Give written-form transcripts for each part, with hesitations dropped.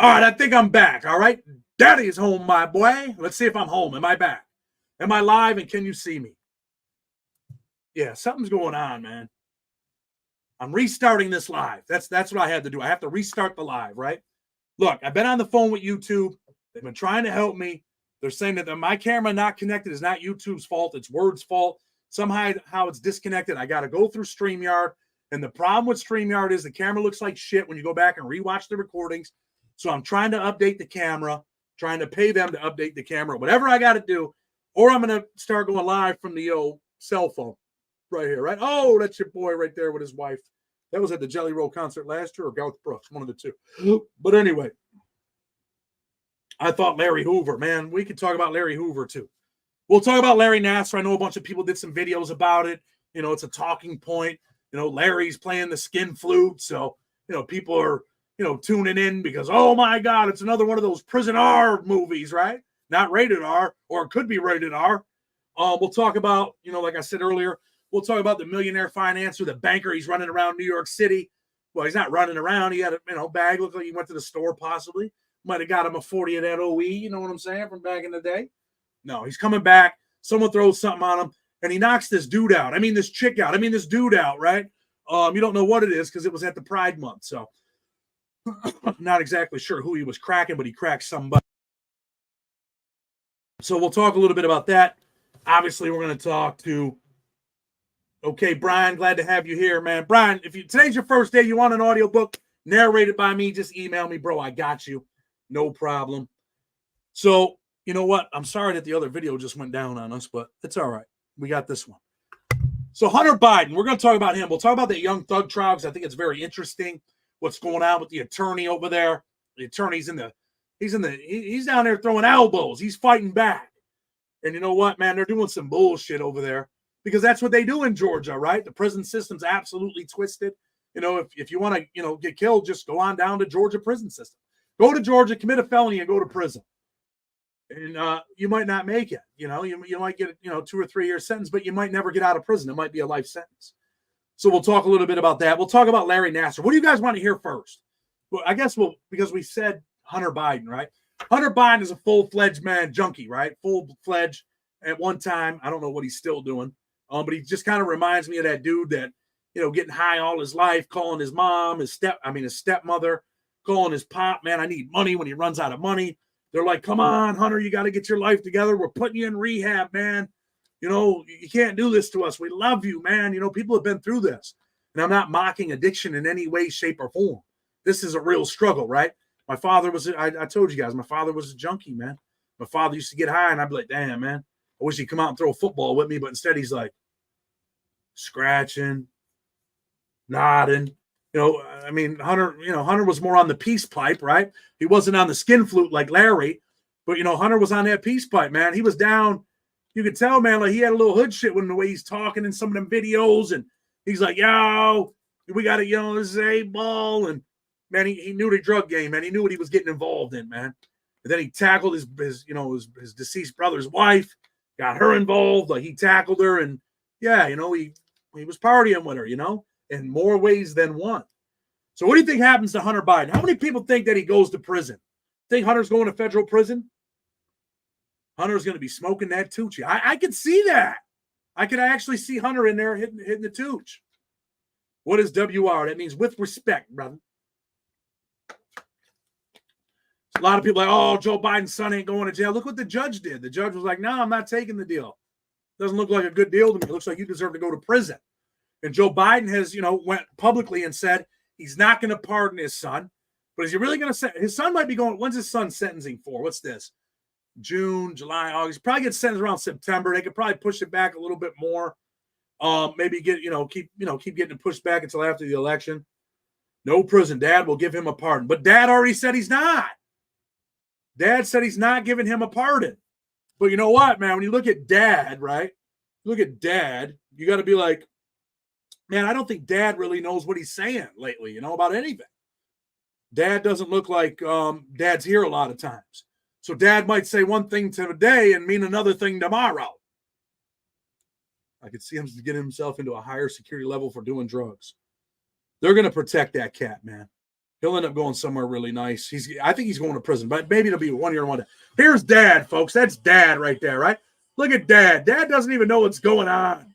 All right, I think I'm back. All right. Daddy's home, my boy. Let's see if I'm home. Am I back? Am I live and can you see me? Yeah, something's going on, man. I'm restarting this live. That's what I had to do. I have to restart the live, right? Look, I've been on the phone with YouTube. They've been trying to help me. They're saying that my camera not connected is not YouTube's fault. It's Word's fault. Somehow it's disconnected. I got to go through StreamYard. And the problem with StreamYard is the camera looks like shit when you go back and rewatch the recordings. So I'm trying to update the camera, trying to pay them to update the camera, whatever I got to do. Or I'm going to start going live from the old cell phone right here, right? Oh, that's your boy right there with his wife. That was at the Jelly Roll concert last year or Garth Brooks, one of the two. But anyway, I thought Larry Hoover, man, we could talk about Larry Hoover too. We'll talk about Larry Nassar. I know a bunch of people did some videos about it. You know, it's a talking point. You know, Larry's playing the skin flute. So, you know, people are, you know, tuning in because, oh my God, it's another one of those prison R movies, right? Not rated R, or it could be rated R. We'll talk about, you know, like I said earlier, we'll talk about the millionaire financer, the banker. He's running around New York City. Well, he's not running around. He had a, you know, bag. Looked like he went to the store possibly. Might have got him a 40 at that OE, you know what I'm saying, from back in the day. No, he's coming back. Someone throws something on him, and he knocks this dude out. I mean, this chick out. I mean, this dude out, right? You don't know what it is because it was at the Pride Month. So not exactly sure who he was cracking, but he cracked somebody. So we'll talk a little bit about that. Obviously, we're going to talk to, okay, Brian, glad to have you here, man. Brian, if today's your first day, you want an audiobook narrated by me, just email me, bro. I got you. No problem. So, you know what? I'm sorry that the other video just went down on us, but it's all right. We got this one. So Hunter Biden, we're going to talk about him. We'll talk about the Young Thug trial because I think it's very interesting what's going on with the attorney over there. The attorney's he's down there throwing elbows. He's fighting back. And you know what, man? They're doing some bullshit over there because that's what they do in Georgia, right? The prison system's absolutely twisted. You know, if you want to, you know, get killed, just go on down to Georgia prison system. Go to Georgia, commit a felony, and go to prison. And you might not make it. You know, you might get, you know, 2 or 3 year sentence, but you might never get out of prison. It might be a life sentence. So we'll talk a little bit about that. We'll talk about Larry Nassar. What do you guys want to hear first? Well, I guess because we said Hunter Biden, right? Hunter Biden is a full-fledged man junkie, right? Full-fledged at one time. I don't know what he's still doing. But he just kind of reminds me of that dude that, you know, getting high all his life, calling his mom, his stepmother, calling his pop, man, I need money when he runs out of money. They're like, come on, Hunter, you got to get your life together. We're putting you in rehab, man. You know, you can't do this to us. We love you, man. You know, people have been through this. And I'm not mocking addiction in any way, shape, or form. This is a real struggle, right? My father was, I told you guys, my father was a junkie, man. My father used to get high, and I'd be like, damn, man, I wish he'd come out and throw a football with me. But instead, he's like scratching, nodding. You know, I mean, Hunter was more on the peace pipe, right? He wasn't on the skin flute like Larry, but, you know, Hunter was on that peace pipe, man. He was down. You could tell, man, like he had a little hood shit with the way he's talking in some of them videos. And he's like, yo, we got to, you know, this is a ball. And, man, he knew the drug game, man. He knew what he was getting involved in, man. And then he tackled his deceased brother's wife, got her involved. Like he tackled her. And, yeah, you know, he was partying with her, you know, in more ways than one. So what do you think happens to Hunter Biden? How many people think that he goes to prison? Think Hunter's going to federal prison? Hunter's going to be smoking that Tucci. I could see that. I could actually see Hunter in there hitting the Tooch. What is WR? That means with respect, brother. A lot of people are like, oh, Joe Biden's son ain't going to jail. Look what the judge did. The judge was like, no, I'm not taking the deal. Doesn't look like a good deal to me. It looks like you deserve to go to prison. And Joe Biden has, you know, went publicly and said he's not going to pardon his son. But is he really going to say his son might be going? When's his son sentencing for? What's this? June, July, August. Probably gets sentenced around September. They could probably push it back a little bit more. Maybe keep getting it pushed back until after the election. No prison. Dad will give him a pardon. But Dad already said he's not. Dad said he's not giving him a pardon. But you know what, man? When you look at Dad, right? Look at Dad, you got to be like, man, I don't think Dad really knows what he's saying lately, you know, about anything. Dad doesn't look like Dad's here a lot of times. So Dad might say one thing today and mean another thing tomorrow. I could see him getting himself into a higher security level for doing drugs. They're going to protect that cat, man. He'll end up going somewhere really nice. I think he's going to prison, but maybe it'll be 1 year and 1 day. Here's Dad, folks. That's Dad right there, right? Look at Dad. Dad doesn't even know what's going on.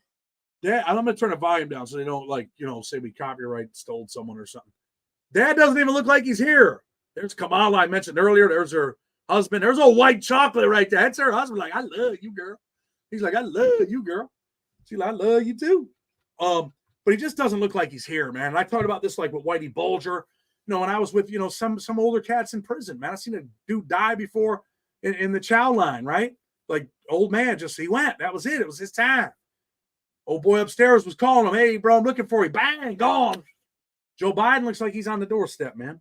Dad, I'm going to turn the volume down so they don't, like, say we copyright stole someone or something. Dad doesn't even look like he's here. There's Kamala I mentioned earlier. There's her husband. There's a white chocolate right there. That's her husband. Like, I love you, girl. He's like, I love you, girl. She's like, I love you too. But he just doesn't look like he's here, man. And I talked about this like with Whitey Bulger. When I was with, some older cats in prison, man. I seen a dude die before in the chow line, right? Like, old man, he went. That was it. It was his time. Old boy upstairs was calling him. Hey, bro, I'm looking for you. Bang, gone. Joe Biden looks like he's on the doorstep, man.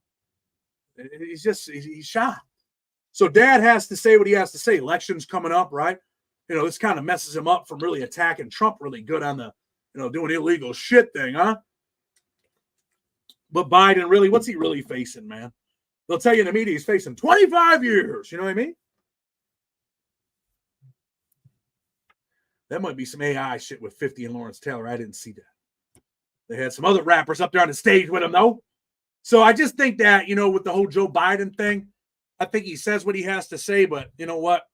He's shot. So Dad has to say what he has to say. Election's coming up, right? This kind of messes him up from really attacking Trump really good on the, doing illegal shit thing, huh? But Biden, really, what's he really facing, man? They'll tell you in the media he's facing 25 years. You know what I mean? That might be some AI shit with 50 and Lawrence Taylor. I didn't see that. They had some other rappers up there on the stage with him, though. So I just think that, with the whole Joe Biden thing, I think he says what he has to say, but you know what?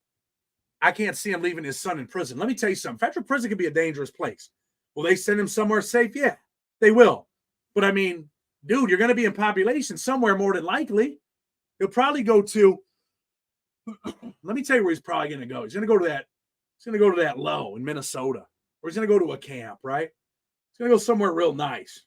I can't see him leaving his son in prison. Let me tell you something. Federal prison can be a dangerous place. Will they send him somewhere safe? Yeah, they will. But I mean, dude, you're going to be in population somewhere more than likely. He'll probably go to, let me tell you where he's probably going to go. He's going to go to that low in Minnesota, or he's going to go to a camp, right? He's going to go somewhere real nice.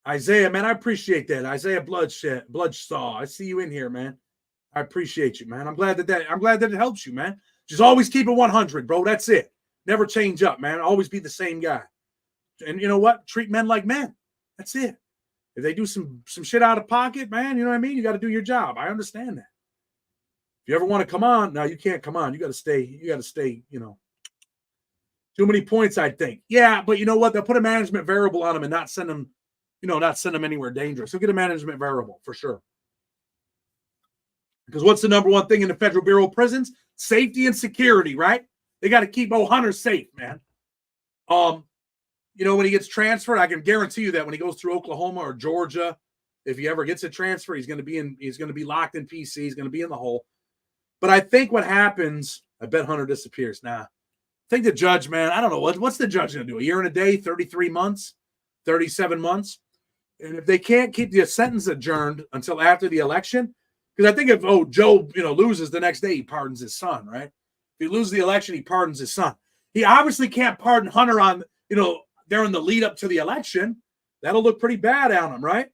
Isaiah, man, I appreciate that. Isaiah Bloodsaw. I see you in here, man. I appreciate you, man. I'm glad that it helps you, man. Just always keep it 100, bro. That's it. Never change up, man. Always be the same guy. And you know what? Treat men like men. That's it. If they do some shit out of pocket, man, you know what I mean? You got to do your job. I understand that. If you ever want to come on, now you can't come on. You got to stay, Too many points, I think. Yeah, but you know what? They'll put a management variable on them and not send them, anywhere dangerous. They'll get a management variable for sure. Because what's the number one thing in the Federal Bureau of Prisons? Safety and security, right? They got to keep Hunter safe, man. When he gets transferred, I can guarantee you that when he goes through Oklahoma or Georgia, if he ever gets a transfer, he's going to be locked in PC. He's going to be in the hole. But I think what happens, I bet Hunter disappears. Nah, I think the judge, man, I don't know. What's the judge going to do? A year and a day, 33 months, 37 months? And if they can't keep the sentence adjourned until after the election, because I think if, Joe, loses the next day, he pardons his son, right? If he loses the election, he pardons his son. He obviously can't pardon Hunter on, during the lead up to the election. That'll look pretty bad on him, right?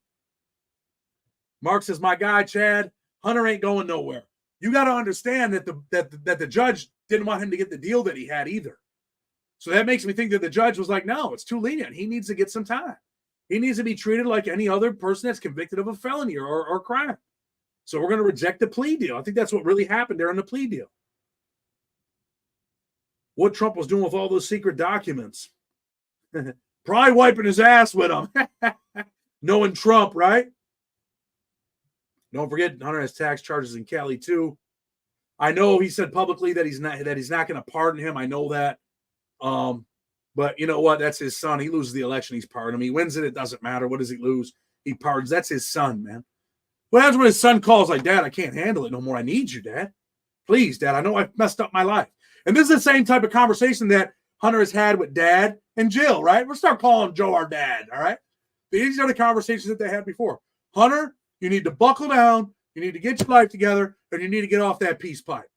Mark says, my guy, Chad, Hunter ain't going nowhere. You got to understand that the judge didn't want him to get the deal that he had either. So that makes me think that the judge was like, no, it's too lenient. He needs to get some time. He needs to be treated like any other person that's convicted of a felony or crime. So we're going to reject the plea deal. I think that's what really happened there in the plea deal. What Trump was doing with all those secret documents. Probably wiping his ass with them. Knowing Trump, right? Don't forget, Hunter has tax charges in Cali too. I know he said publicly that he's not going to pardon him. I know that. But you know what? That's his son. He loses the election. He's pardoned him. He wins it. It doesn't matter. What does he lose? He pardons. That's his son, man. Well, that's when his son calls like, Dad, I can't handle it no more. I need you, Dad. Please, Dad. I know I've messed up my life. And this is the same type of conversation that Hunter has had with Dad and Jill, right? We'll start calling Joe our dad, all right? These are the conversations that they had before. Hunter, you need to buckle down. You need to get your life together, and you need to get off that peace pipe.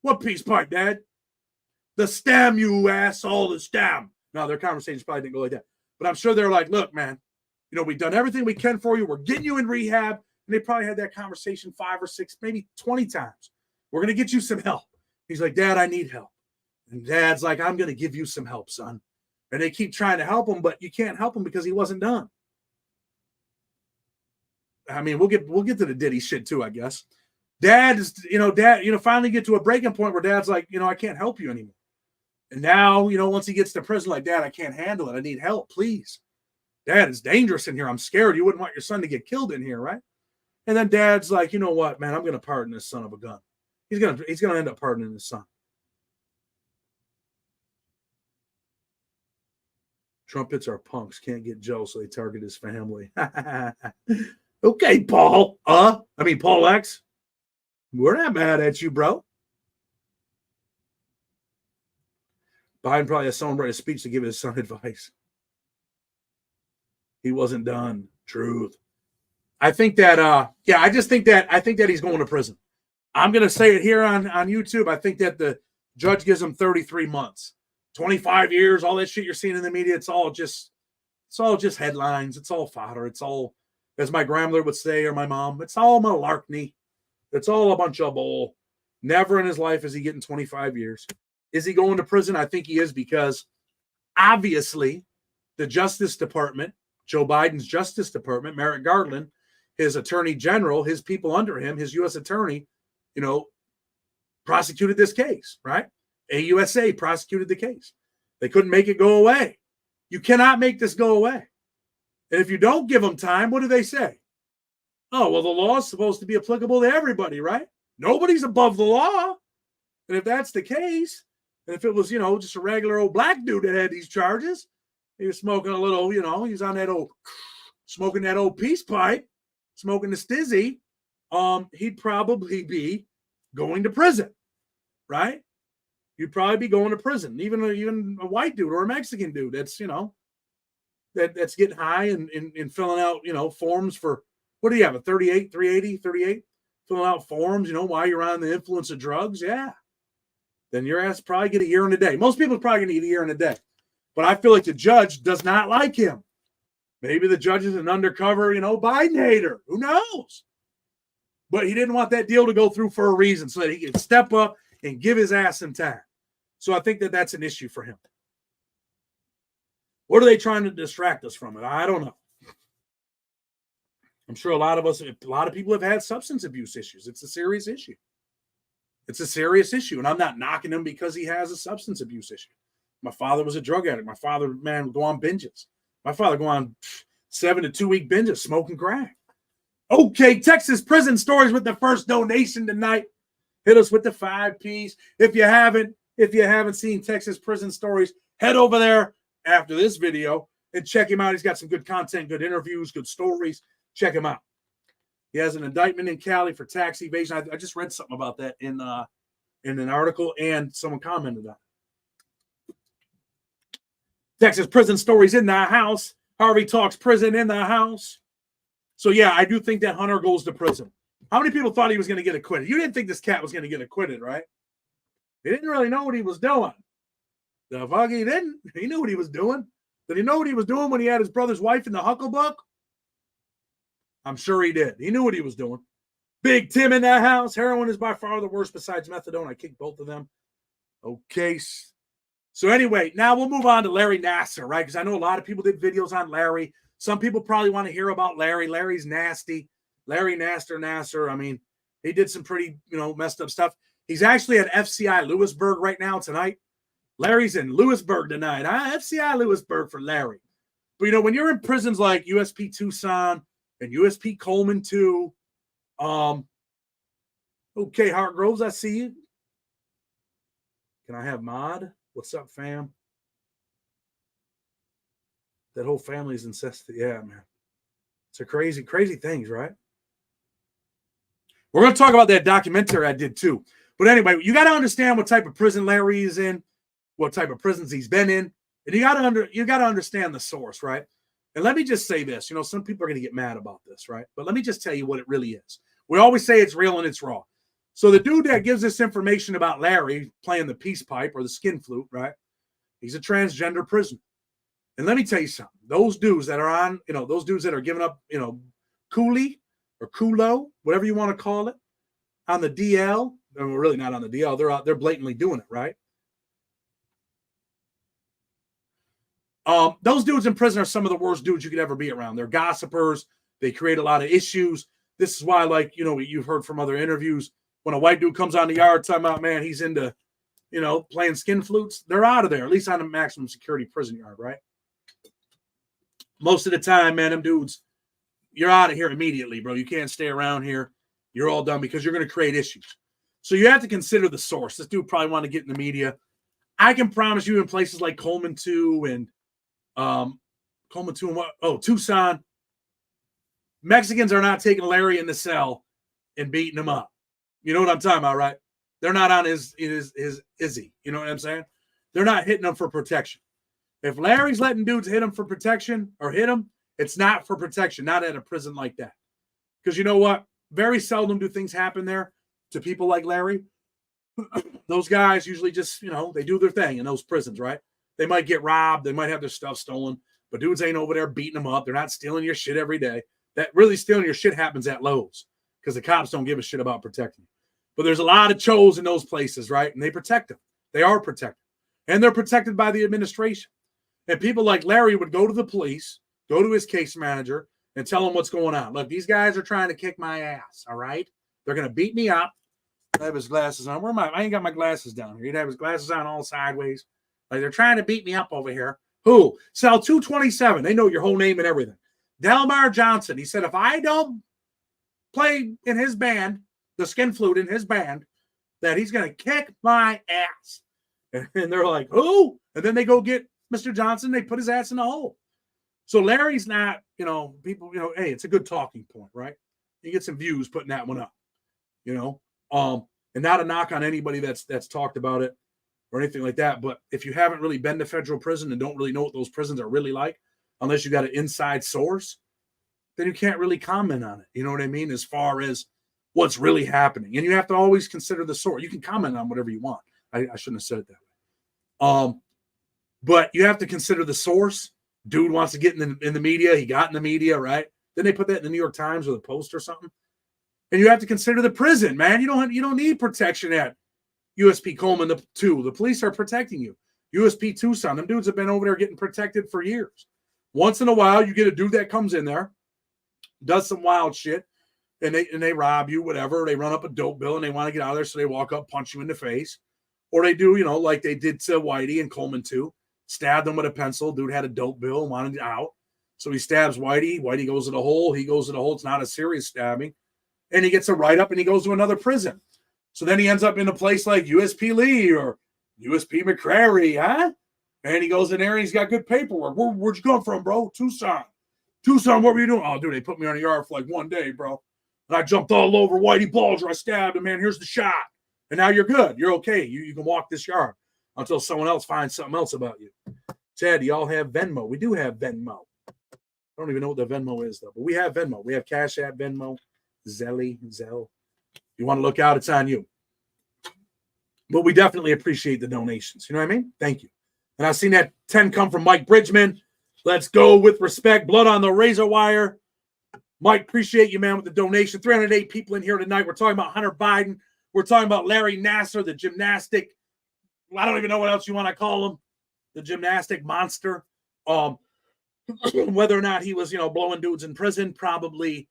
What peace pipe, Dad? The stem, you asshole, the stem. No, their conversations probably didn't go like that. But I'm sure they're like, look, man, we've done everything we can for you. We're getting you in rehab. And they probably had that conversation 5 or 6, maybe 20 times. We're going to get you some help. He's like, Dad, I need help. And Dad's like, I'm going to give you some help, son. And they keep trying to help him, but you can't help him because he wasn't done. I mean, we'll get to the Diddy shit too, I guess. Dad finally get to a breaking point where Dad's like, I can't help you anymore. And now, once he gets to prison, like, Dad, I can't handle it. I need help, please. Dad, it's dangerous in here. I'm scared. You wouldn't want your son to get killed in here, right? And then Dad's like, you know what, man, I'm going to pardon this son of a gun. He's going to end up pardoning his son. Trumpets are punks. Can't get Joe, so they target his family. Okay, Paul. Paul X. We're not mad at you, bro. Biden probably has someone write a speech to give his son advice. He wasn't done. Truth. I think that, I think that he's going to prison. I'm going to say it here on YouTube. I think that the judge gives him 33 months, 25 years, all that shit you're seeing in the media. It's all just headlines. It's all fodder. It's all, as my grandmother would say, or my mom, it's all malarkey. It's all a bunch of bull. Never in his life is he getting 25 years. Is he going to prison? I think he is, because obviously the Justice Department, Joe Biden's Justice Department, Merrick Garland, his attorney general, his people under him, his U.S. attorney, prosecuted this case, right? AUSA prosecuted the case. They couldn't make it go away. You cannot make this go away. And if you don't give them time, what do they say? Oh, well, the law is supposed to be applicable to everybody, right? Nobody's above the law. And if that's the case, and if it was, just a regular old black dude that had these charges, he was smoking a little, he was on that smoking that old peace pipe, smoking the stizzy, he'd probably be going to prison, right? You'd probably be going to prison. Even a white dude or a Mexican dude that's, that's getting high and filling out, forms for, what do you have, a 380, filling out forms, while you're on the influence of drugs? Yeah. Then your ass probably get a year and a day. Most people probably going to get a year and a day. But I feel like the judge does not like him. Maybe the judge is an undercover, Biden hater. Who knows? But he didn't want that deal to go through for a reason, so that he could step up and give his ass some time. So I think that that's an issue for him. What are they trying to distract us from it? I don't know. I'm sure a lot of people have had substance abuse issues. It's a serious issue. It's a serious issue. And I'm not knocking him because he has a substance abuse issue. My father was a drug addict. My father, would go on binges. My father go on 7 to 2 week binges smoking crack. Okay, Texas prison stories with the first donation tonight. Hit us with the 5-piece. If you haven't seen Texas prison stories, head over there after this video and check him out. He's got some good content, good interviews, good stories. Check him out. He has an indictment in Cali for tax evasion. I just read something about that in an article, and someone commented on it. Texas prison stories in the house. Harvey talks prison in the house. So, yeah, I do think that Hunter goes to prison. How many people thought he was going to get acquitted? You didn't think this cat was going to get acquitted, right? He didn't really know what he was doing. The fuck he didn't. He knew what he was doing. Did he know what he was doing when he had his brother's wife in the Hucklebuck? I'm sure he did. He knew what he was doing. Big Tim in that house. Heroin is by far the worst besides methadone. I kicked both of them. Okay. So anyway, now we'll move on to Larry Nassar, right? Because I know a lot of people did videos on Larry. Some people probably want to hear about Larry. Larry's nasty. Larry Nassar. I mean, he did some pretty, messed up stuff. He's actually at FCI Lewisburg right now tonight. Larry's in Lewisburg tonight. FCI Lewisburg for Larry. But, when you're in prisons like USP Tucson and USP Coleman too, okay, Hartgroves, I see you. Can I have mod? What's up, fam? That whole family's incested. Yeah, man. It's a crazy, crazy things, right? We're going to talk about that documentary I did too. But anyway, you got to understand what type of prison Larry is in, what type of prisons he's been in, and you got to understand the source, right? And let me just say this, some people are going to get mad about this, right? But let me just tell you what it really is. We always say it's real and it's raw. So the dude that gives this information about Larry playing the peace pipe or the skin flute, right? He's a transgender prisoner. And let me tell you something. Those dudes that are on, those dudes that are giving up, coolie or culo, whatever you want to call it, on the DL, they're really not on the DL. They're out there blatantly doing it, right? Those dudes in prison are some of the worst dudes you could ever be around. They're gossipers. They create a lot of issues. This is why, you've heard from other interviews, when a white dude comes on the yard talking about, man, he's into, playing skin flutes, they're out of there, at least on a maximum security prison yard, right? Most of the time, man, them dudes, you're out of here immediately, bro. You can't stay around here. You're all done because you're going to create issues. So you have to consider the source. This dude probably want to get in the media. I can promise you in places like Coleman too and Coleman 2 and what? Oh, Tucson. Mexicans are not taking Larry in the cell and beating him up. You know what I'm talking about, right? They're not on his Izzy. You know what I'm saying? They're not hitting him for protection. If Larry's letting dudes hit him for protection or hit him, it's not for protection, not at a prison like that. Because you know what? Very seldom do things happen there to people like Larry. Those guys usually just, they do their thing in those prisons, right? They might get robbed. They might have their stuff stolen. But dudes ain't over there beating them up. They're not stealing your shit every day. That really stealing your shit happens at Lowe's because the cops don't give a shit about protecting you. But there's a lot of chos in those places, right? And they protect them. They are protected. And they're protected by the administration. And people like Larry would go to the police, go to his case manager, and tell him what's going on. Look, these guys are trying to kick my ass, all right? They're going to beat me up. I have his glasses on. I ain't got my glasses down here. He'd have his glasses on all sideways. Like, they're trying to beat me up over here. Who? Cell 227. They know your whole name and everything. Delmar Johnson. He said, if I don't play in his band, the skin flute in his band, that he's going to kick my ass. And they're like, who? And then they go get Mr. Johnson. They put his ass in the hole. So Larry's not, people, hey, it's a good talking point, right? You get some views putting that one up, and not a knock on anybody that's talked about it or anything like that. But if you haven't really been to federal prison and don't really know what those prisons are really like, unless you got an inside source, then you can't really comment on it. You know what I mean? As far as what's really happening. And you have to always consider the source. You can comment on whatever you want. I shouldn't have said it that way. But you have to consider the source. Dude wants to get in the media. He got in the media, right? Then they put that in the New York Times or the Post or something. And you have to consider the prison, man. You don't need protection at USP Coleman 2. The police are protecting you. USP Tucson, them dudes have been over there getting protected for years. Once in a while, you get a dude that comes in there, does some wild shit, and they rob you, whatever. They run up a dope bill and they want to get out of there, so they walk up, punch you in the face. Or they do, like they did to Whitey and Coleman 2. Stabbed him with a pencil. Dude had a dope bill, wanted out. So he stabs Whitey. Whitey goes to the hole. He goes to the hole. It's not a serious stabbing. And he gets a write-up and he goes to another prison. So then he ends up in a place like USP Lee or USP McCrary, huh? And he goes in there and he's got good paperwork. Where'd you come from, bro? Tucson, what were you doing? Oh, dude, they put me on a yard for like 1 day, bro. And I jumped all over Whitey Bulger. I stabbed him, man. Here's the shot. And now you're good. You're okay. You can walk this yard until someone else finds something else about you. Chad, y'all have Venmo. We do have Venmo. I don't even know what the Venmo is, though. But we have Venmo. We have Cashapp, Venmo, Zelle. You want to look out, it's on you. But we definitely appreciate the donations. You know what I mean? Thank you. And I've seen that 10 come from Mike Bridgman. Let's go with respect. Blood on the razor wire. Mike, appreciate you, man, with the donation. 308 people in here tonight. We're talking about Hunter Biden. We're talking about Larry Nassar, the gymnastic. I don't even know what else you want to call him. The gymnastic monster. Whether or not he was, blowing dudes in prison, probably.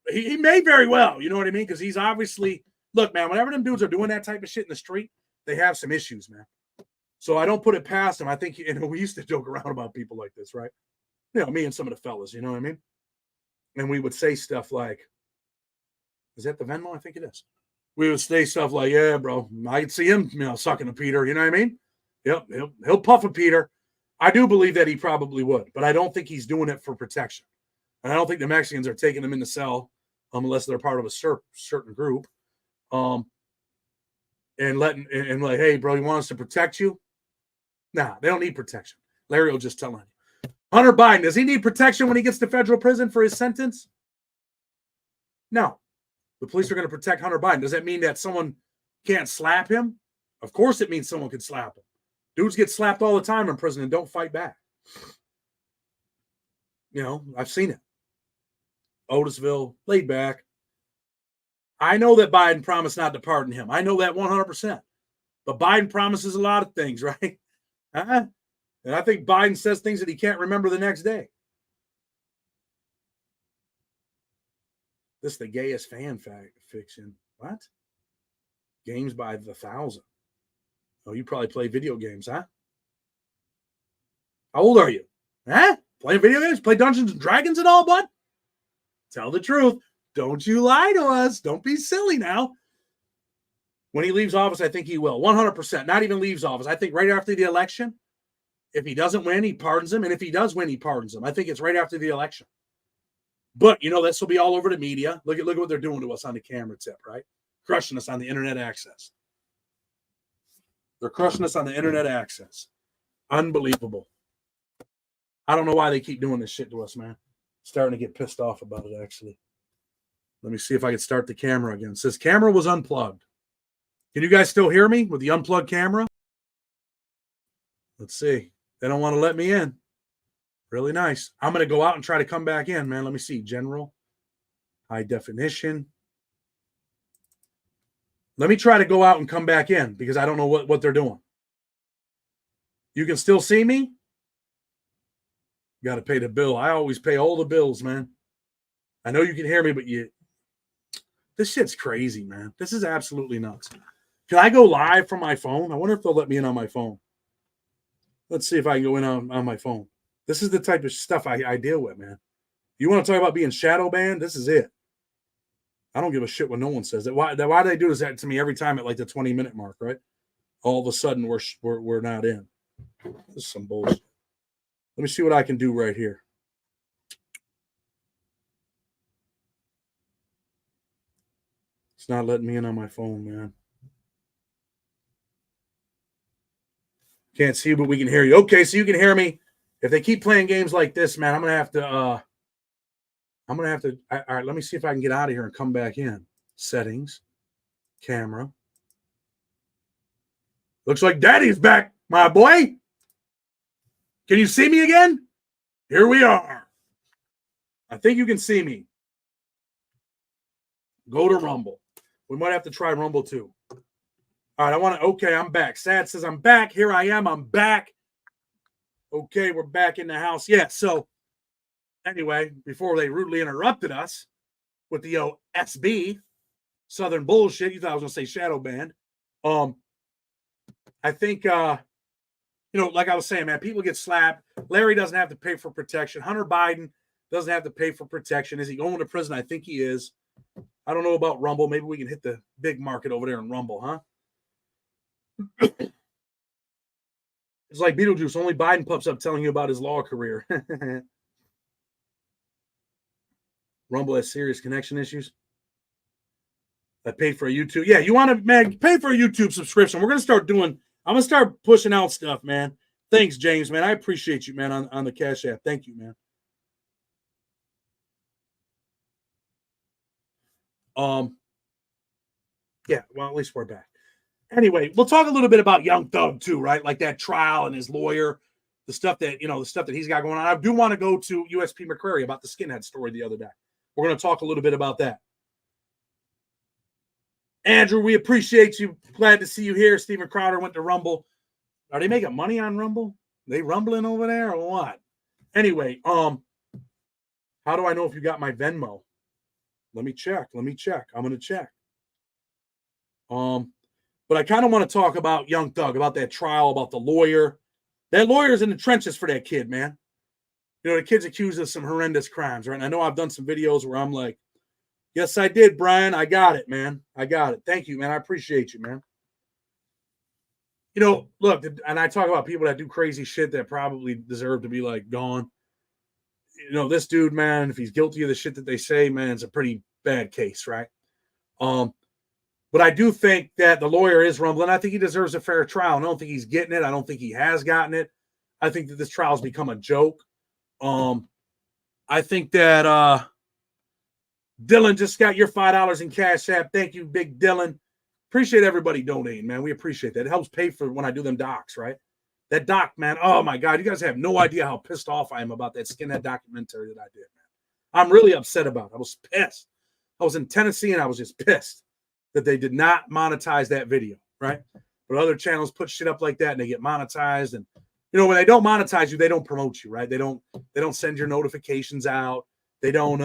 He may very well, you know what I mean? Because he's obviously, look, man, whenever them dudes are doing that type of shit in the street, they have some issues, man. So I don't put it past him. I think, we used to joke around about people like this, right? Me and some of the fellas, you know what I mean? And we would say stuff like, is that the Venmo? I think it is. We would say stuff like, yeah, bro, I could see him, sucking a Peter, you know what I mean? Yep, he'll puff a Peter. I do believe that he probably would, but I don't think he's doing it for protection. And I don't think the Mexicans are taking him in the cell unless they're part of a certain group. And like, hey, bro, you want us to protect you? Nah, they don't need protection. Larry will just tell him. Hunter Biden, does he need protection when he gets to federal prison for his sentence? No. The police are going to protect Hunter Biden. Does that mean that someone can't slap him? Of course it means someone could slap him. Dudes get slapped all the time in prison and don't fight back. I've seen it. Otisville, laid back. I know that Biden promised not to pardon him. I know that 100%. But Biden promises a lot of things, right? And I think Biden says things that he can't remember the next day. This is the gayest fan fiction. What? Games by the 1,000. Oh, you probably play video games, huh? How old are you? Huh? Playing video games? Play Dungeons and Dragons and all, bud? Tell the truth. Don't you lie to us. Don't be silly now. When he leaves office, I think he will. 100%. Not even leaves office. I think right after the election, If he doesn't win, he pardons him. And if he does win, he pardons him. I think it's right after the election. But, you know, this will be all over the media. Look at what they're doing to us on the camera tip, right? Crushing us on the internet access. They're crushing us on the internet access. Unbelievable. I don't know why they keep doing this shit to us, man. Starting to get pissed off about it, actually. Let me see if I can start the camera again. It says camera was unplugged. Can you guys still hear me with the unplugged camera? Let's see. They don't want to let me in. Really nice. I'm going to go out and try to come back in, man. Let me see. General. High definition. Let me try to go out and come back in because I don't know what they're doing. You can still see me? Got to pay the bill. I always pay all the bills, man. I know you can hear me, but this shit's crazy, man. This is absolutely nuts. Can I go live from my phone? I wonder if they'll let me in on my phone. Let's see if I can go in on my phone. This is the type of stuff I deal with, man. You want to talk about being shadow banned? This is it. I don't give a shit when no one says that. Why do they do this to me every time at like the 20-minute mark, right? All of a sudden we're not in. This is some bullshit. Let me see what I can do right here. It's not letting me in on my phone, man. Can't see you, but we can hear you. Okay, so you can hear me. If they keep playing games like this, man, I'm gonna have to. All right, let me see if I can get out of here and come back in. Settings, camera. Looks like Daddy's back, my boy. Can you see me again? Here we are. I think you can see me. Go to Rumble. We might have to try Rumble too. All right, okay, I'm back. Sad says I'm back. Here I am. I'm back. Okay, we're back in the house. Yeah, so anyway, before they rudely interrupted us with the SB, Southern bullshit, you thought I was going to say shadow band. I think, like I was saying, man, people get slapped. Larry doesn't have to pay for protection. Hunter Biden doesn't have to pay for protection. Is he going to prison? I think he is. I don't know about Rumble. Maybe we can hit the big market over there in Rumble, huh? It's like Beetlejuice. Only Biden pops up telling you about his law career. Rumble has serious connection issues. I paid for a YouTube. Yeah, you want to, man, pay for a YouTube subscription. We're going to start doing, I'm going to start pushing out stuff, man. Thanks, James, man. I appreciate you, man, on the Cash App. Thank you, man. Yeah, well, at least we're back. Anyway, we'll talk a little bit about Young Thug too, right? Like that trial and his lawyer, the stuff that he's got going on. I do want to go to USP McCrary about the skinhead story the other day. We're going to talk a little bit about that. Andrew, we appreciate you. Glad to see you here. Steven Crowder went to Rumble. Are they making money on Rumble? They rumbling over there or what? Anyway, how do I know if you got my Venmo? Let me check. I'm going to check. But I kind of want to talk about Young Thug, about that trial, about the lawyer. That lawyer's in the trenches for that kid, man. The kid's accused of some horrendous crimes, right? And I know I've done some videos where I'm like, yes, I did, Brian. I got it, man. I got it. Thank you, man. I appreciate you, man. Look, and I talk about people that do crazy shit that probably deserve to be like gone. This dude, man, if he's guilty of the shit that they say, man, it's a pretty bad case, right? But I do think that the lawyer is rumbling. I think he deserves a fair trial. I don't think he's getting it. I don't think he has gotten it. I think that this trial's become a joke. I think that Dylan just got your $5 in Cash App. Thank you, Big Dylan. Appreciate everybody donating, man. We appreciate that. It helps pay for when I do them docs, right? That doc, man. Oh, my God. You guys have no idea how pissed off I am about that skinhead documentary that I did, man. I'm really upset about it. I was pissed. I was in Tennessee, and I was just pissed that they did not monetize that video, right? But other channels put shit up like that, and they get monetized. And, when they don't monetize you, they don't promote you, right? They don't send your notifications out. They don't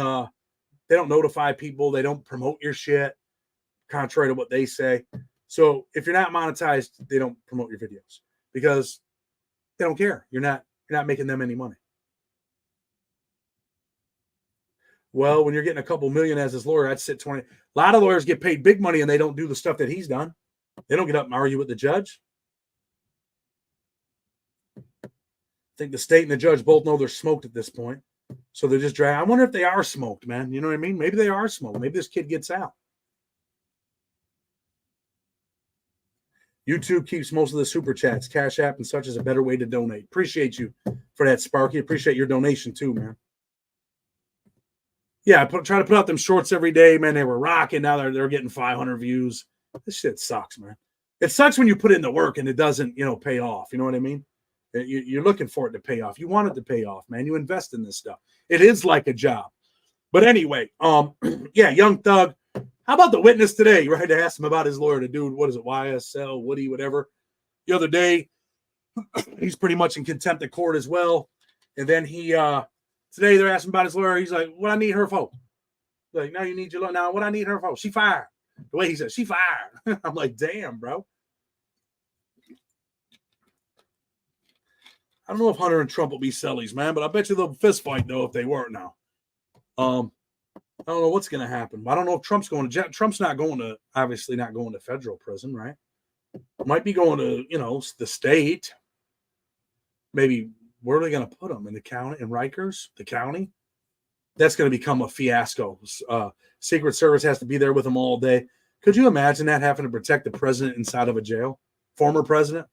notify people. They don't promote your shit, contrary to what they say. So if you're not monetized, they don't promote your videos because they don't care. You're not making them any money. Well, when you're getting a couple million as his lawyer, I'd sit 20. A lot of lawyers get paid big money and they don't do the stuff that he's done. They don't get up and argue with the judge. think the state and the judge both know they're smoked at this point. So they're just dragging. I wonder if they are smoked, man. You know what I mean? Maybe they are smoked. Maybe this kid gets out. YouTube keeps most of the super chats. Cash App and such is a better way to donate. Appreciate you for that, Sparky. Appreciate your donation too, man. Yeah, try to put out them shorts every day, man. They were rocking. Now they're getting 500 views. This shit sucks, man. It sucks when you put in the work and it doesn't, pay off. You know what I mean? You're looking for it to pay off. You want it to pay off, man. You invest in this stuff. It is like a job. But anyway, yeah, Young Thug. How about the witness today? Right, I asked him about his lawyer, the dude, what is it, YSL, Woody, whatever. The other day, he's pretty much in contempt of court as well. And then today they're asking about his lawyer. He's like, what I need her for? Like, now you need your lawyer. Now, what I need her for? She fired. The way he said, she fired. I'm like, damn, bro. I don't know if Hunter and Trump will be sellies, man, but I bet you they'll fist fight, though, if they weren't now. I don't know what's going to happen. I don't know if Trump's going to – Trump's not going to – obviously not going to federal prison, right? Might be going to, the state. Maybe where are they going to put him? In the county? In Rikers? The county? That's going to become a fiasco. Secret Service has to be there with him all day. Could you imagine that, having to protect the president inside of a jail? Former president?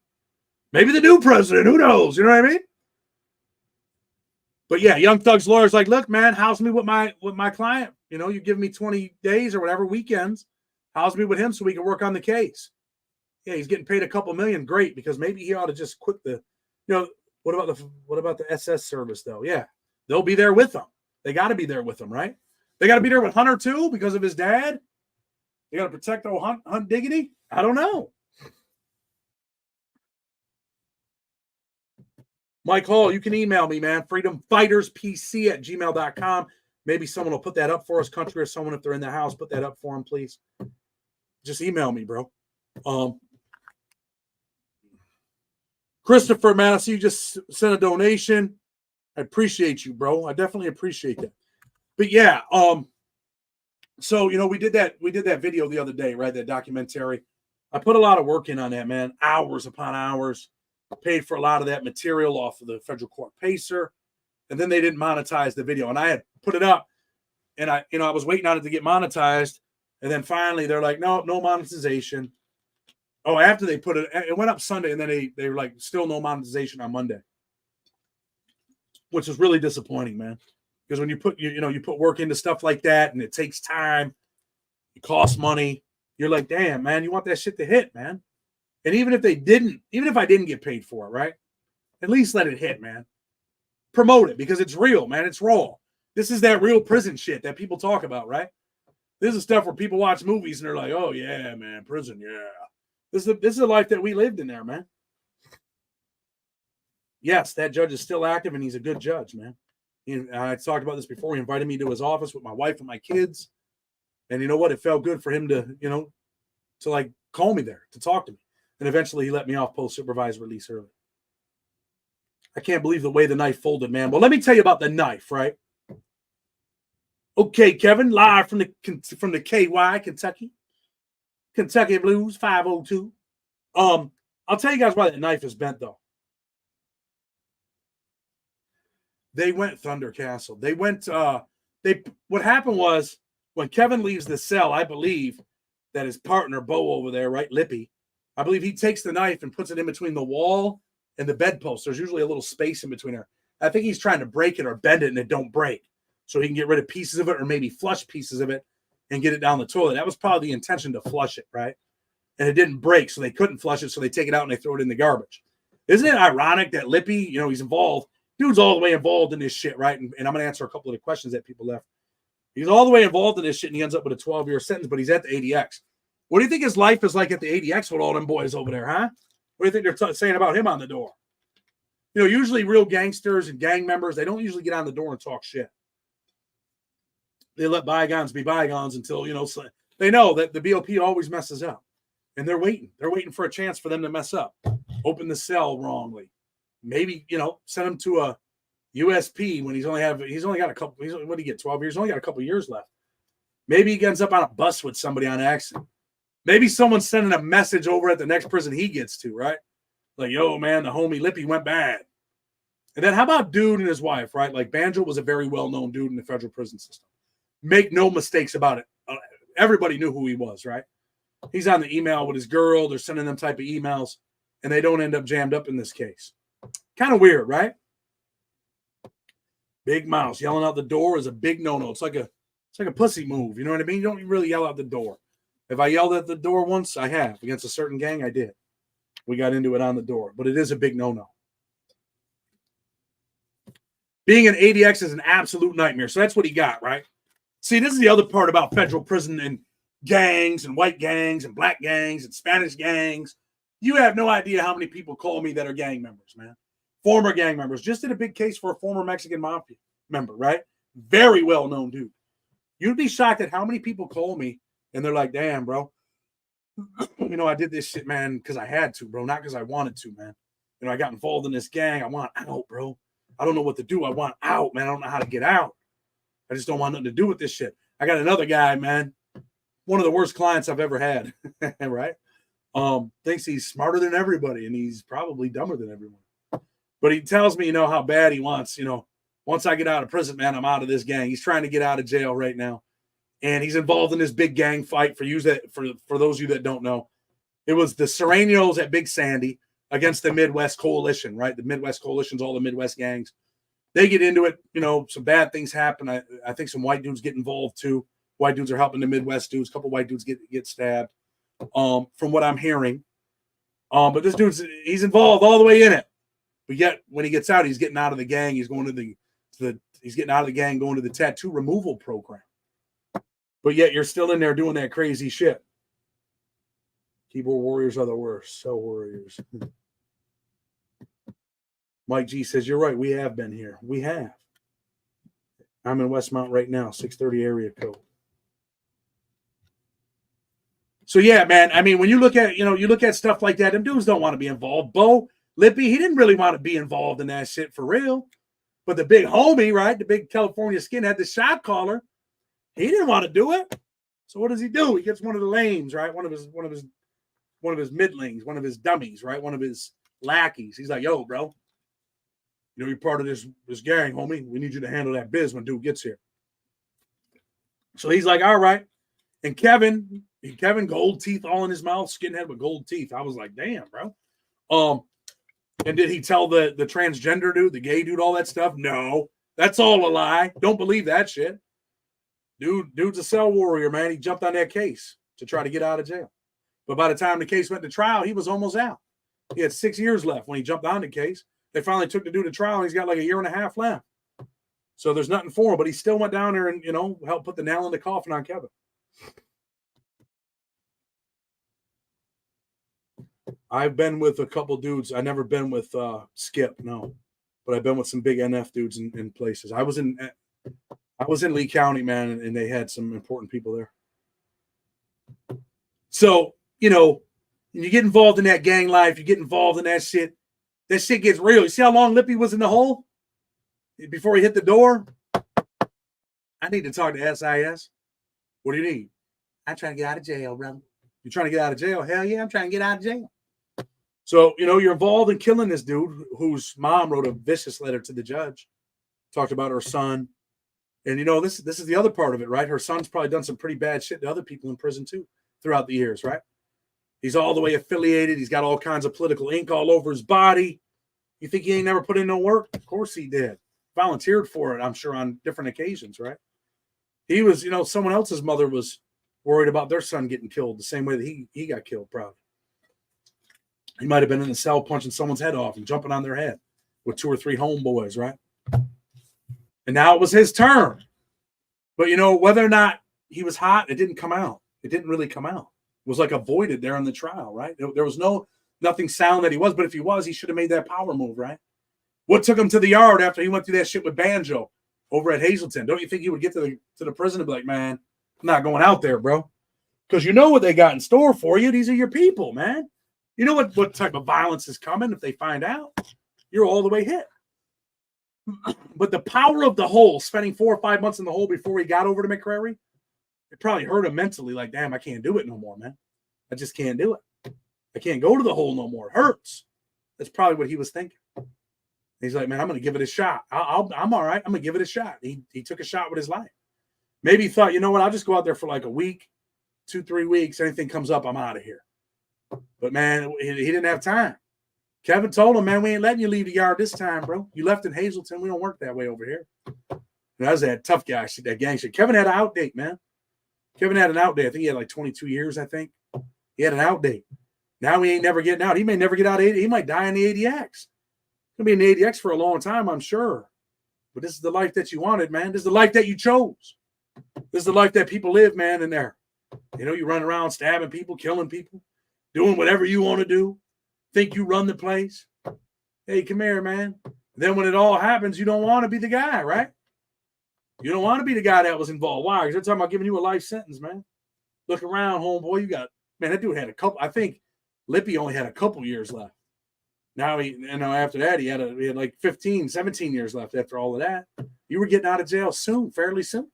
Maybe the new president. Who knows? You know what I mean? But yeah, Young Thug's lawyer's like, look, man, house me with my client. You give me 20 days or whatever, weekends. House me with him so we can work on the case. Yeah, he's getting paid a couple million. Great, because maybe he ought to just quit the. What about the SS service though? Yeah, they'll be there with him. They got to be there with him, right? They got to be there with Hunter too because of his dad. They got to protect old Hunt Diggity. I don't know. Mike Hall, you can email me, man. freedomfighterspc@gmail.com. Maybe someone will put that up for us, country, or someone, if they're in the house, put that up for them, please. Just email me, bro. Christopher, man, I see you just sent a donation. I appreciate you, bro. I definitely appreciate that. But yeah, so we did that video the other day, right? That documentary. I put a lot of work in on that, man. Hours upon hours. I paid for a lot of that material off of the federal court pacer, and then they didn't monetize the video. And I had put it up, and I was waiting on it to get monetized, and then finally they're like, no monetization. Oh, after they put it went up Sunday, and then they were like, still no monetization on Monday, which is really disappointing, man. Because when you put you put work into stuff like that, and it takes time, it costs money. You're like, damn, man, you want that shit to hit, man. And even if I didn't get paid for it, right? At least let it hit, man. Promote it because it's real, man. It's raw. This is that real prison shit that people talk about, right? This is stuff where people watch movies and they're like, oh, yeah, man, prison, yeah. This is the life that we lived in there, man. Yes, that judge is still active, and he's a good judge, man. I talked about this before. He invited me to his office with my wife and my kids. And you know what? It felt good for him to, to like call me there, to talk to me. And eventually he let me off post-supervised release early. I can't believe the way the knife folded, man. Well, let me tell you about the knife, right? Okay, Kevin, live from the KY, Kentucky Blues, 502. I'll tell you guys why that knife is bent, though. They went Thunder Castle. They went, what happened was when Kevin leaves the cell, I believe that his partner, Bo over there, right, Lippy, I believe he takes the knife and puts it in between the wall and the bedpost. There's usually a little space in between there. I think he's trying to break it or bend it and it don't break. So he can get rid of pieces of it or maybe flush pieces of it and get it down the toilet. That was probably the intention, to flush it, right? And it didn't break, so they couldn't flush it, so they take it out and they throw it in the garbage. Isn't it ironic that Lippy, he's involved. Dude's all the way involved in this shit, right? And I'm going to answer a couple of the questions that people left. He's all the way involved in this shit, and he ends up with a 12-year sentence, but he's at the ADX. What do you think his life is like at the ADX with all them boys over there, huh? What do you think they're saying about him on the door? Usually real gangsters and gang members, they don't usually get on the door and talk shit. They let bygones be bygones until, they know that the BOP always messes up. And they're waiting. They're waiting for a chance for them to mess up. Open the cell wrongly. Maybe, send him to a USP when he's only got a couple, what did he get, 12 years? He's only got a couple years left. Maybe he ends up on a bus with somebody on accident. Maybe someone's sending a message over at the next prison he gets to, right? Like, yo, man, the homie Lippy went bad. And then how about dude and his wife, right? Like Banjo was a very well-known dude in the federal prison system. Make no mistakes about it. Everybody knew who he was, right? He's on the email with his girl. They're sending them type of emails, and they don't end up jammed up in this case. Kind of weird, right? Big mouse yelling out the door is a big no-no. It's like a pussy move. You know what I mean? You don't really yell out the door. If I yelled at the door once, I have. Against a certain gang, I did. We got into it on the door, but it is a big no-no. Being an ADX is an absolute nightmare. So that's what he got, right? See, this is the other part about federal prison and gangs and white gangs and black gangs and Spanish gangs. You have no idea how many people call me that are gang members, man. Former gang members. Just did a big case for a former Mexican mafia member, right? Very well-known dude. You'd be shocked at how many people call me and they're like, damn, bro. You know, I did this shit, man, because I had to, bro. Not because I wanted to, man. You know, I got involved in this gang. I want out, bro. I don't know what to do. I want out, man. I don't know how to get out. I just don't want nothing to do with this shit. I got another guy, man. One of the worst clients I've ever had, right? Thinks he's smarter than everybody, and he's probably dumber than everyone. But he tells me, you know, how bad he wants, you know, once I get out of prison, man, I'm out of this gang. He's trying to get out of jail right now. And he's involved in this big gang fight. For those of you that don't know, it was the Serranos at Big Sandy against the Midwest Coalition, right? The Midwest Coalition's all the Midwest gangs. They get into it, you know, some bad things happen. I think some white dudes get involved too. White dudes are helping the Midwest dudes. A couple white dudes get stabbed, from what I'm hearing. But this he's involved all the way in it. But yet when he gets out, he's getting out of the gang. He's going he's getting out of the gang, going to the tattoo removal program. But yet you're still in there doing that crazy shit. Keyboard warriors are the worst. So warriors. Mike G says, you're right. We have been here. We have. I'm in Westmount right now, 630 area code. So, yeah, man, I mean, when you look at stuff like that, them dudes don't want to be involved. Bo Lippy, he didn't really want to be involved in that shit for real. But the big homie, right, the big California skinhead, the shot caller, he didn't want to do it. So what does he do? He gets one of the lames, right? One of his middlings, one of his dummies, right? One of his lackeys. He's like, yo, bro, you know, you're part of this gang, homie. We need you to handle that biz when dude gets here. So he's like, all right. And Kevin, gold teeth all in his mouth, skinhead with gold teeth. I was like, damn, bro. And did he tell the transgender dude, the gay dude, all that stuff? No, that's all a lie. Don't believe that shit. Dude's a cell warrior, man. He jumped on that case to try to get out of jail. But by the time the case went to trial, he was almost out. He had 6 years left when he jumped on the case. They finally took the dude to trial, and he's got like 1.5 years left. So there's nothing for him, but he still went down there and, you know, helped put the nail in the coffin on Kevin. I've been with a couple dudes. I've never been with Skip, no. But I've been with some big NF dudes in places. I was in Lee County, man, and they had some important people there. So, you know, you get involved in that gang life, you get involved in that shit gets real. You see how long Lippy was in the hole before he hit the door? I need to talk to SIS. What do you need? I'm trying to get out of jail, brother. You're trying to get out of jail? Hell yeah, I'm trying to get out of jail. So, you know, you're involved in killing this dude whose mom wrote a vicious letter to the judge, talked about her son. And, you know, this is the other part of it, right? Her son's probably done some pretty bad shit to other people in prison, too, throughout the years, right? He's all the way affiliated. He's got all kinds of political ink all over his body. You think he ain't never put in no work? Of course he did. Volunteered for it, I'm sure, on different occasions, right? He was, you know, someone else's mother was worried about their son getting killed the same way that he got killed, probably. He might have been in the cell punching someone's head off and jumping on their head with 2 or 3 homeboys, right? And now it was his turn. But, you know, whether or not he was hot, it didn't come out. It didn't really come out. It was like avoided there in the trial, right? There was nothing sound that he was, but if he was, he should have made that power move, right? What took him to the yard after he went through that shit with Banjo over at Hazleton? Don't you think he would get to the prison and be like, man, I'm not going out there, bro? Because you know what they got in store for you. These are your people, man. You know what type of violence is coming if they find out? You're all the way hit. But the power of the hole, spending 4 or 5 months in the hole before he got over to McCrary, it probably hurt him mentally. Like, damn, I can't do it no more, man. I just can't do it. I can't go to the hole no more. It hurts. That's probably what he was thinking. He's like, man, I'm going to give it a shot. I'm all right. I'm going to give it a shot. He took a shot with his life. Maybe he thought, you know what? I'll just go out there for like a week, 2-3 weeks. Anything comes up, I'm out of here. But, man, he didn't have time. Kevin told him, man, we ain't letting you leave the yard this time, bro. You left in Hazleton. We don't work that way over here. And that was that tough guy, that gangster. Kevin had an outdate, man. Kevin had an outdate. I think he had like 22 years, I think. He had an outdate. Now he ain't never getting out. He may never get out of 80. He might die in the ADX. He'll be in the ADX for a long time, I'm sure. But this is the life that you wanted, man. This is the life that you chose. This is the life that people live, man, in there. You know, you run around stabbing people, killing people, doing whatever you want to do. Think you run the place. Hey, come here, man. Then when it all happens, you don't want to be the guy, right? You don't want to be the guy that was involved. Why? Because they're talking about giving you a life sentence, man. Look around, homeboy. You got, man, that dude had a couple. I think Lippy only had a couple years left. Now, after that, he had like 15, 17 years left after all of that. You were getting out of jail soon, fairly soon.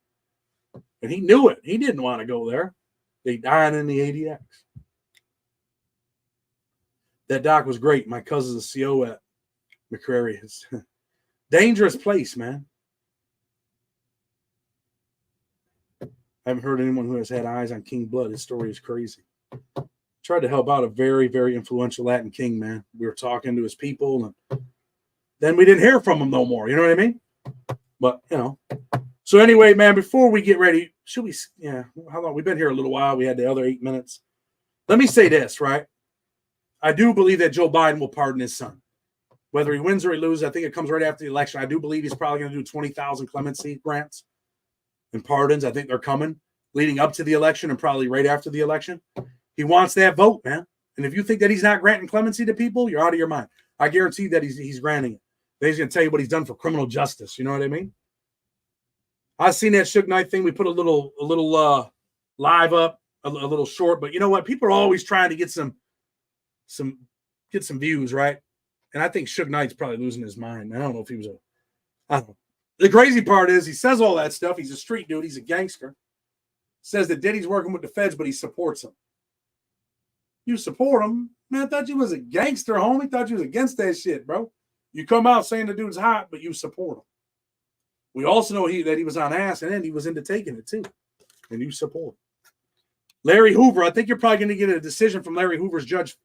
And he knew it. He didn't want to go there. They died in the ADX. That doc was great. My cousin's a CO at McCrary. It's a dangerous place, man. I haven't heard anyone who has had eyes on King Blood. His story is crazy. Tried to help out a very, very influential Latin king, man. We were talking to his people, and then we didn't hear from him no more. You know what I mean? But, you know. So anyway, man, before we get ready, should we, how long? We've been here a little while. We had the other 8 minutes. Let me say this, right? I do believe that Joe Biden will pardon his son. Whether he wins or he loses, I think it comes right after the election. I do believe he's probably going to do 20,000 clemency grants and pardons. I think they're coming leading up to the election and probably right after the election. He wants that vote, man. And if you think that he's not granting clemency to people, you're out of your mind. I guarantee that he's granting it. Then he's going to tell you what he's done for criminal justice. You know what I mean? I've seen that Suge Knight thing. We put a little live up, a little short. But you know what? People are always trying to get some views, right? And I think Suge Knight's probably losing his mind. I don't know if he was I don't know. The crazy part is he says all that stuff. He's a street dude. He's a gangster. Says that Diddy's working with the feds, but he supports him. You support him? Man, I thought you was a gangster, homie. Thought you was against that shit, bro. You come out saying the dude's hot, but you support him. We also know that he was on ass, and then he was into taking it, too. And you support him. Larry Hoover, I think you're probably going to get a decision from Larry Hoover's judge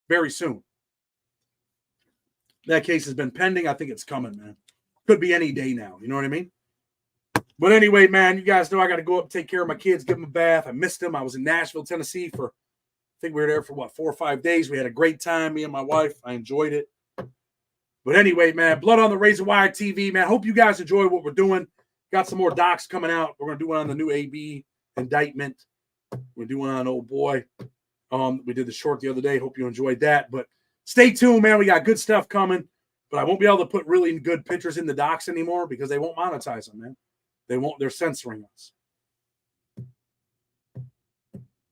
very soon. That case has been pending. I think it's coming, man. Could be any day now. You know what I mean? But anyway, man, you guys know I got to go up and take care of my kids, give them a bath. I missed them. I was in Nashville, Tennessee for, I think we were there for, 4 or 5 days. We had a great time, me and my wife. I enjoyed it. But anyway, man, Blood on the Razor Wire TV, man. Hope you guys enjoy what we're doing. Got some more docs coming out. We're going to do one on the new AB indictment. We're doing on old boy. We did the short the other day. Hope you enjoyed that. But stay tuned, man. We got good stuff coming. But I won't be able to put really good pictures in the docs anymore because they won't monetize them, man. They won't. They're censoring us.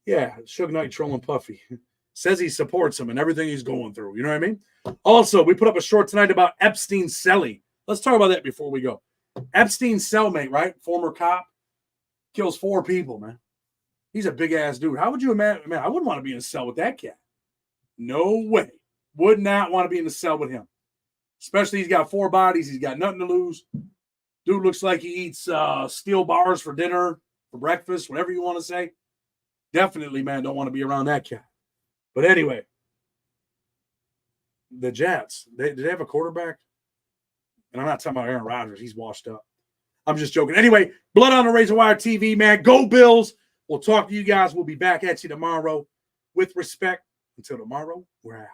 Yeah, Suge Knight trolling Puffy. Says he supports him and everything he's going through. You know what I mean? Also, we put up a short tonight about Epstein's cellie. Let's talk about that before we go. Epstein's cellmate, right? Former cop. Kills 4 people, man. He's a big-ass dude. How would you imagine? Man, I wouldn't want to be in a cell with that cat. No way. Would not want to be in a cell with him. Especially he's got 4 bodies. He's got nothing to lose. Dude looks like he eats steel bars for dinner, for breakfast, whatever you want to say. Definitely, man, don't want to be around that cat. But anyway, the Jets, did they have a quarterback? And I'm not talking about Aaron Rodgers. He's washed up. I'm just joking. Anyway, Blood on the Razor Wire TV, man. Go Bills. We'll talk to you guys. We'll be back at you tomorrow. With respect, until tomorrow, we're out.